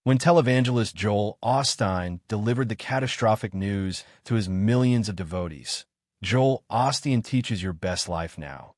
When televangelist Joel Osteen delivered the catastrophic news to his millions of devotees, Joel Osteen teaches your best life now,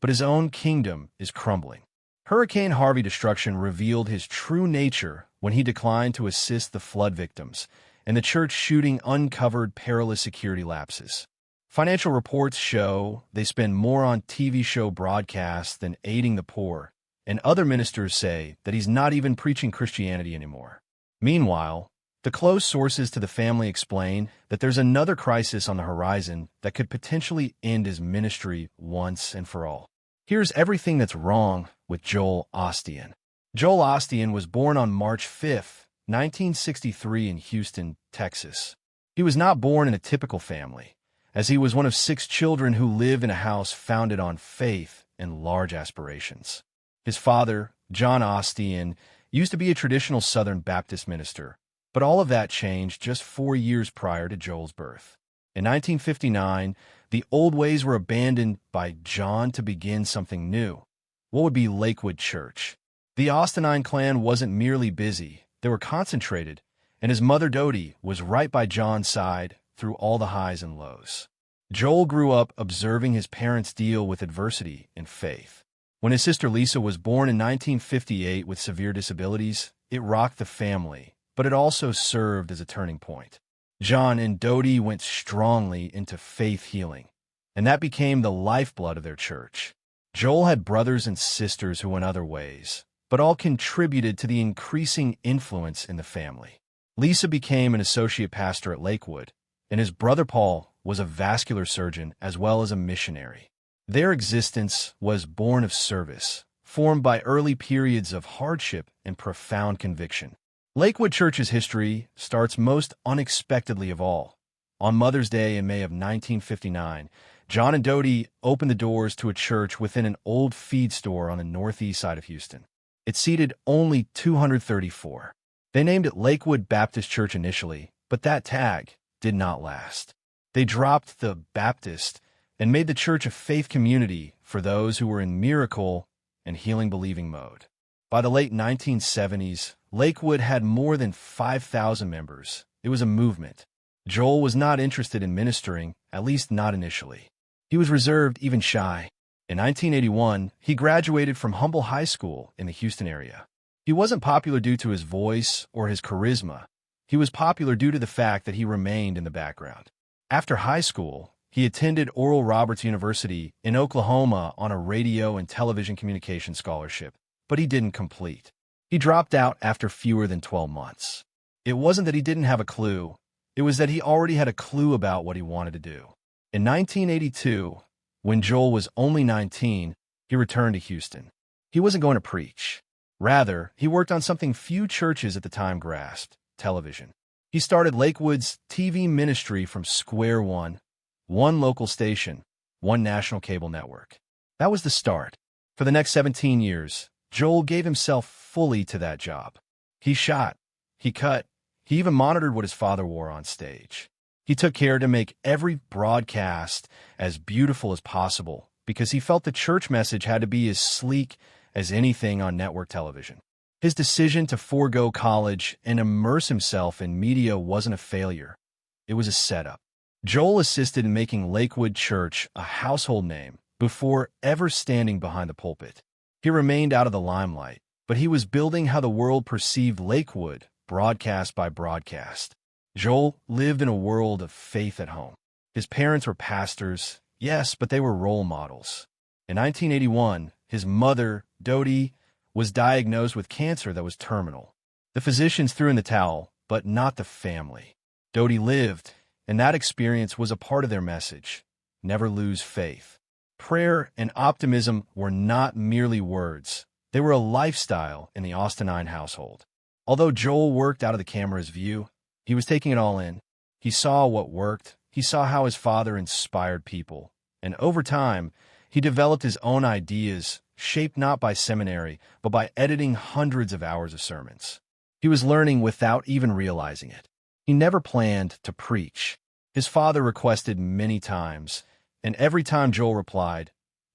but his own kingdom is crumbling. Hurricane Harvey destruction revealed his true nature when he declined to assist the flood victims, and the church shooting uncovered perilous security lapses. Financial reports show they spend more on TV show broadcasts than aiding the poor, and other ministers say that he's not even preaching Christianity anymore. Meanwhile, the close sources to the family explain that there's another crisis on the horizon that could potentially end his ministry once and for all. Here's everything that's wrong with Joel Osteen. Joel Osteen was born on March 5, 1963 in Houston, Texas. He was not born in a typical family, as he was one of 6 children who live in a house founded on faith and large aspirations. His father, John Osteen, used to be a traditional Southern Baptist minister, but all of that changed just 4 years prior to Joel's birth. In 1959, the old ways were abandoned by John to begin something new, what would be Lakewood Church. The Osteen clan wasn't merely busy, they were concentrated, and his mother Dodie was right by John's side through all the highs and lows. Joel grew up observing his parents deal with adversity in faith. When his sister Lisa was born in 1958 with severe disabilities, it rocked the family, but it also served as a turning point. John and Dodie went strongly into faith healing, and that became the lifeblood of their church. Joel had brothers and sisters who went other ways, but all contributed to the increasing influence in the family. Lisa became an associate pastor at Lakewood, and his brother Paul was a vascular surgeon as well as a missionary. Their existence was born of service, formed by early periods of hardship and profound conviction. Lakewood Church's history starts most unexpectedly of all. On Mother's Day in May of 1959, John and Dodie opened the doors to a church within an old feed store on the northeast side of Houston. It seated only 234. They named it Lakewood Baptist Church initially, but that tag did not last. They dropped the Baptist and made the church a faith community for those who were in miracle and healing-believing mode. By the late 1970s, Lakewood had more than 5,000 members. It was a movement. Joel was not interested in ministering, at least not initially. He was reserved, even shy. In 1981, he graduated from Humble High School in the Houston area. He wasn't popular due to his voice or his charisma. He was popular due to the fact that he remained in the background. After high school, he attended Oral Roberts University in Oklahoma on a radio and television communication scholarship, but he didn't complete. He dropped out after fewer than 12 months. It wasn't that he didn't have a clue. It was that he already had a clue about what he wanted to do. In 1982, when Joel was only 19, he returned to Houston. He wasn't going to preach. Rather, he worked on something few churches at the time grasped: television. He started Lakewood's TV ministry from square one local station, one national cable network. That was the start. For the next 17 years, Joel gave himself fully to that job. He shot, he cut, he even monitored what his father wore on stage. He took care to make every broadcast as beautiful as possible because he felt the church message had to be as sleek as anything on network television. His decision to forego college and immerse himself in media wasn't a failure. It was a setup. Joel assisted in making Lakewood Church a household name before ever standing behind the pulpit. He remained out of the limelight, but he was building how the world perceived Lakewood, broadcast by broadcast. Joel lived in a world of faith at home. His parents were pastors, yes, but they were role models. In 1981, his mother, Dodie, was diagnosed with cancer that was terminal. The physicians threw in the towel, but not the family. Dodie lived, and that experience was a part of their message: never lose faith. Prayer and optimism were not merely words. They were a lifestyle in the Osteen household. Although Joel worked out of the camera's view, he was taking it all in. He saw what worked. He saw how his father inspired people. And over time, he developed his own ideas, shaped not by seminary, but by editing hundreds of hours of sermons. He was learning without even realizing it. He never planned to preach. His father requested many times, and every time Joel replied,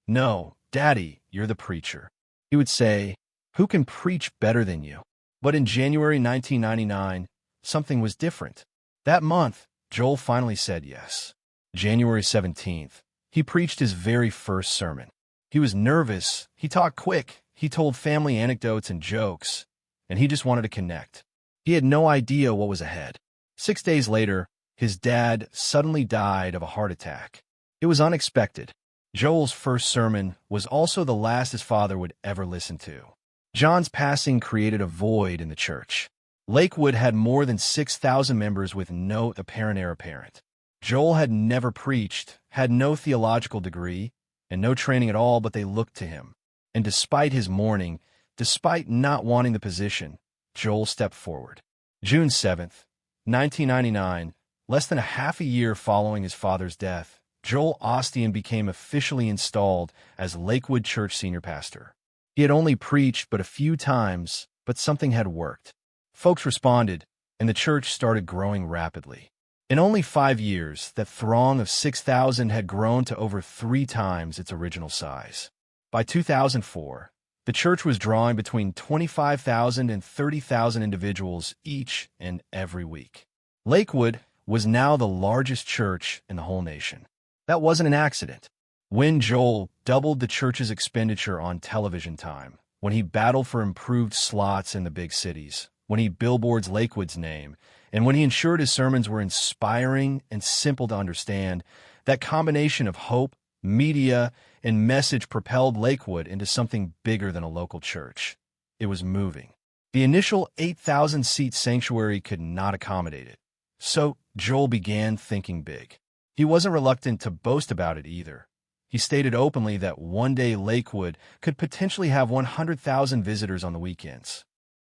"No, Daddy, you're the preacher." He would say, "Who can preach better than you?" But in January 1999, something was different. That month, Joel finally said yes. January 17th, he preached his very first sermon. He was nervous, he talked quick, he told family anecdotes and jokes, and he just wanted to connect. He had no idea what was ahead. 6 days later, his dad suddenly died of a heart attack. It was unexpected. Joel's first sermon was also the last his father would ever listen to. John's passing created a void in the church. Lakewood had more than 6,000 members with no apparent heir apparent. Joel had never preached, had no theological degree, and no training at all, but they looked to him. And despite his mourning, despite not wanting the position, Joel stepped forward. June 7th, 1999, less than a half a year following his father's death, Joel Osteen became officially installed as Lakewood Church senior pastor. He had only preached but a few times, but something had worked. Folks responded, and the church started growing rapidly. In only 5 years, that throng of 6,000 had grown to over 3 times its original size. By 2004, the church was drawing between 25,000 and 30,000 individuals each and every week. Lakewood was now the largest church in the whole nation. That wasn't an accident. When Joel doubled the church's expenditure on television time, when he battled for improved slots in the big cities, when he billboards Lakewood's name, and when he ensured his sermons were inspiring and simple to understand, that combination of hope, media, and message propelled Lakewood into something bigger than a local church. It was moving. The initial 8,000-seat sanctuary could not accommodate it. So Joel began thinking big. He wasn't reluctant to boast about it either. He stated openly that one day Lakewood could potentially have 100,000 visitors on the weekends.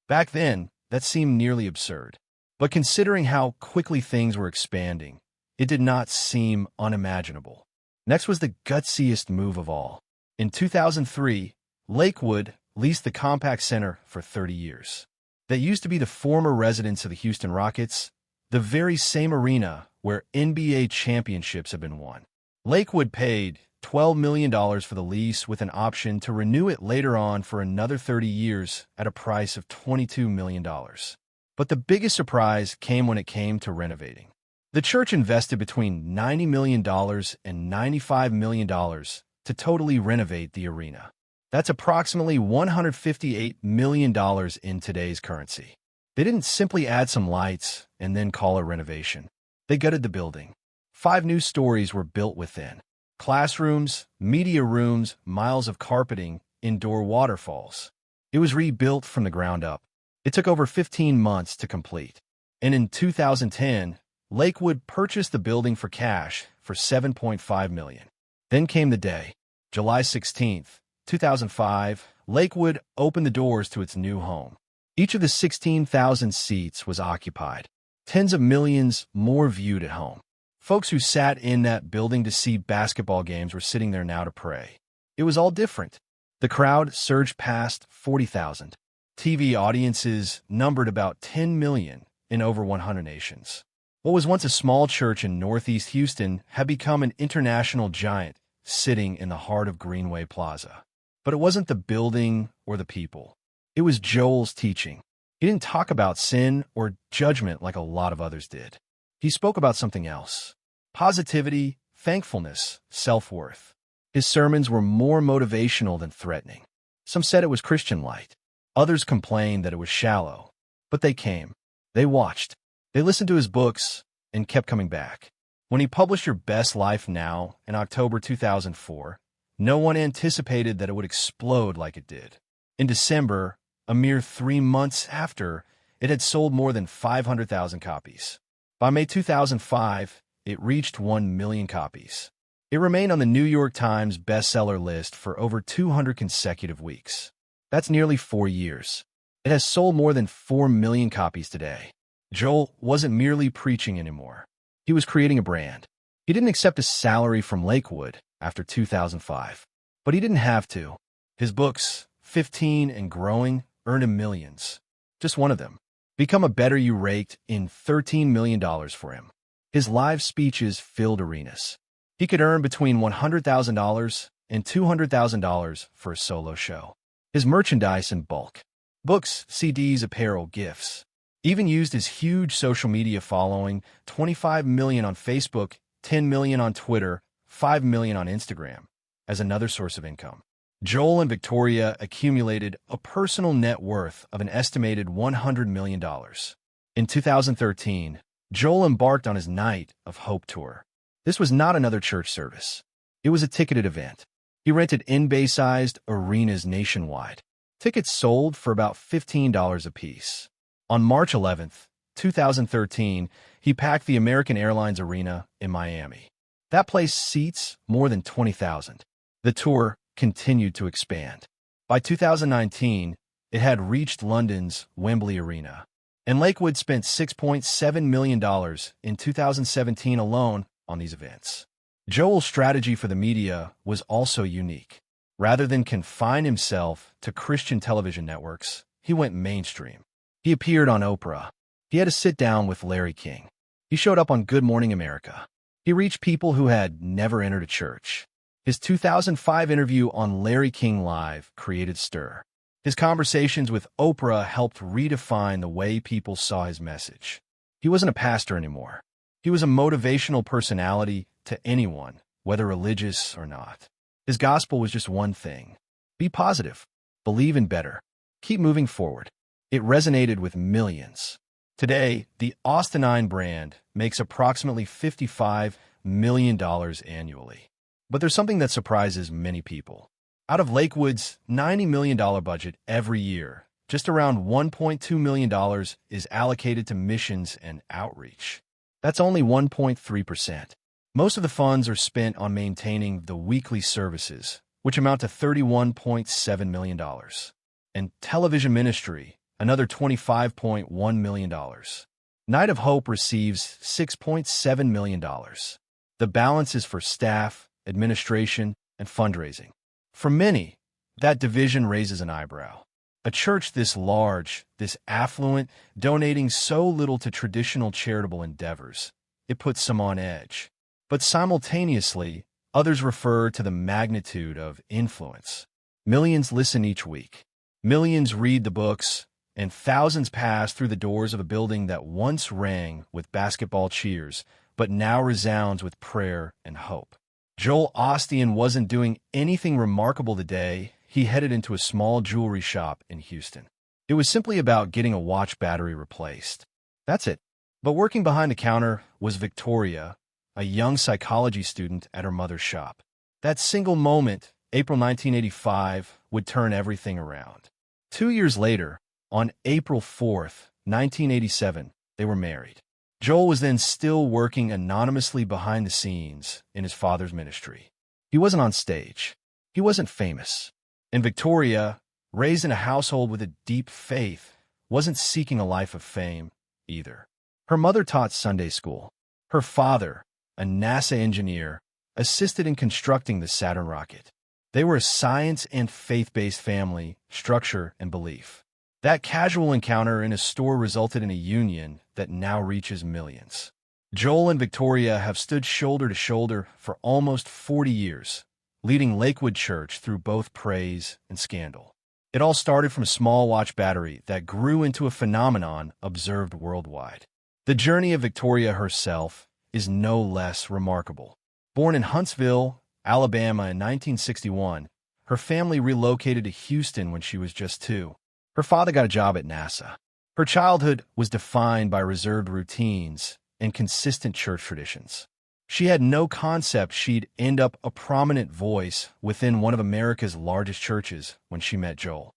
Back then, that seemed nearly absurd. But considering how quickly things were expanding, it did not seem unimaginable. Next was the gutsiest move of all. In 2003, Lakewood leased the Compaq Center for 30 years. That used to be the former residence of the Houston Rockets, the very same arena where NBA championships have been won. Lakewood paid $12 million for the lease with an option to renew it later on for another 30 years at a price of $22 million. But the biggest surprise came when it came to renovating. The church invested between $90 million and $95 million to totally renovate the arena. That's approximately $158 million in today's currency. They didn't simply add some lights and then call it renovation. They gutted the building. 5 new stories were built within. Classrooms, media rooms, miles of carpeting, indoor waterfalls. It was rebuilt from the ground up. It took over 15 months to complete. And in 2010, Lakewood purchased the building for cash for $7.5 million. Then came the day. July 16th, 2005, Lakewood opened the doors to its new home. Each of the 16,000 seats was occupied. Tens of millions more viewed at home. Folks who sat in that building to see basketball games were sitting there now to pray. It was all different. The crowd surged past 40,000. TV audiences numbered about 10 million in over 100 nations. What was once a small church in Northeast Houston had become an international giant sitting in the heart of Greenway Plaza. But it wasn't the building or the people. It was Joel's teaching. He didn't talk about sin or judgment like a lot of others did. He spoke about something else. Positivity, thankfulness, self-worth. His sermons were more motivational than threatening. Some said it was Christian light. Others complained that it was shallow. But they came. They watched. They listened to his books and kept coming back. When he published Your Best Life Now in October 2004, no one anticipated that it would explode like it did. In December, a mere 3 months after, it had sold more than 500,000 copies. By May 2005, it reached 1 million copies. It remained on the New York Times bestseller list for over 200 consecutive weeks. That's nearly 4 years. It has sold more than 4 million copies today. Joel wasn't merely preaching anymore. He was creating a brand. He didn't accept a salary from Lakewood after 2005. But he didn't have to. His books, 15 and growing, earned him millions. Just one of them. Become a Better You raked in $13 million for him. His live speeches filled arenas. He could earn between $100,000 and $200,000 for a solo show. His merchandise in bulk. Books, CDs, apparel, gifts. Even used his huge social media following, 25 million on Facebook, 10 million on Twitter, 5 million on Instagram, as another source of income. Joel and Victoria accumulated a personal net worth of an estimated $100 million. In 2013, Joel embarked on his Night of Hope tour. This was not another church service. It was a ticketed event. He rented NBA-sized arenas nationwide. Tickets sold for about $15 apiece. On March 11, 2013, he packed the American Airlines Arena in Miami. That place seats more than 20,000. The tour continued to expand. By 2019, it had reached London's Wembley Arena. And Lakewood spent $6.7 million in 2017 alone on these events. Joel's strategy for the media was also unique. Rather than confine himself to Christian television networks, he went mainstream. He appeared on Oprah. He had a sit-down with Larry King. He showed up on Good Morning America. He reached people who had never entered a church. His 2005 interview on Larry King Live created stir. His conversations with Oprah helped redefine the way people saw his message. He wasn't a pastor anymore. He was a motivational personality to anyone, whether religious or not. His gospel was just one thing: be positive, believe in better, keep moving forward. It resonated with millions. Today, the Osteen brand makes approximately $55 million annually. But there's something that surprises many people. Out of Lakewood's $90 million budget every year, just around $1.2 million is allocated to missions and outreach. That's only 1.3%. Most of the funds are spent on maintaining the weekly services, which amount to $31.7 million, and television ministry, another $25.1 million. Night of Hope receives $6.7 million. The balance is for staff, administration, and fundraising. For many, that division raises an eyebrow. A church this large, this affluent, donating so little to traditional charitable endeavors, it puts some on edge. But simultaneously, others refer to the magnitude of influence. Millions listen each week. Millions read the books, and thousands pass through the doors of a building that once rang with basketball cheers, but now resounds with prayer and hope. Joel Osteen wasn't doing anything remarkable today. He headed into a small jewelry shop in Houston. It was simply about getting a watch battery replaced. That's it. But working behind the counter was Victoria, a young psychology student at her mother's shop. That single moment, April 1985, would turn everything around. 2 years later, on April 4th, 1987, they were married. Joel was then still working anonymously behind the scenes in his father's ministry. He wasn't on stage. He wasn't famous. And Victoria, raised in a household with a deep faith, wasn't seeking a life of fame either. Her mother taught Sunday school. Her father, a NASA engineer, assisted in constructing the Saturn rocket. They were a science and faith-based family, structure and belief. That casual encounter in a store resulted in a union that now reaches millions. Joel and Victoria have stood shoulder to shoulder for almost 40 years, leading Lakewood Church through both praise and scandal. It all started from a small watch battery that grew into a phenomenon observed worldwide. The journey of Victoria herself is no less remarkable. Born in Huntsville, Alabama in 1961, her family relocated to Houston when she was just 2. Her father got a job at NASA. Her childhood was defined by reserved routines and consistent church traditions. She had no concept she'd end up a prominent voice within one of America's largest churches when she met Joel.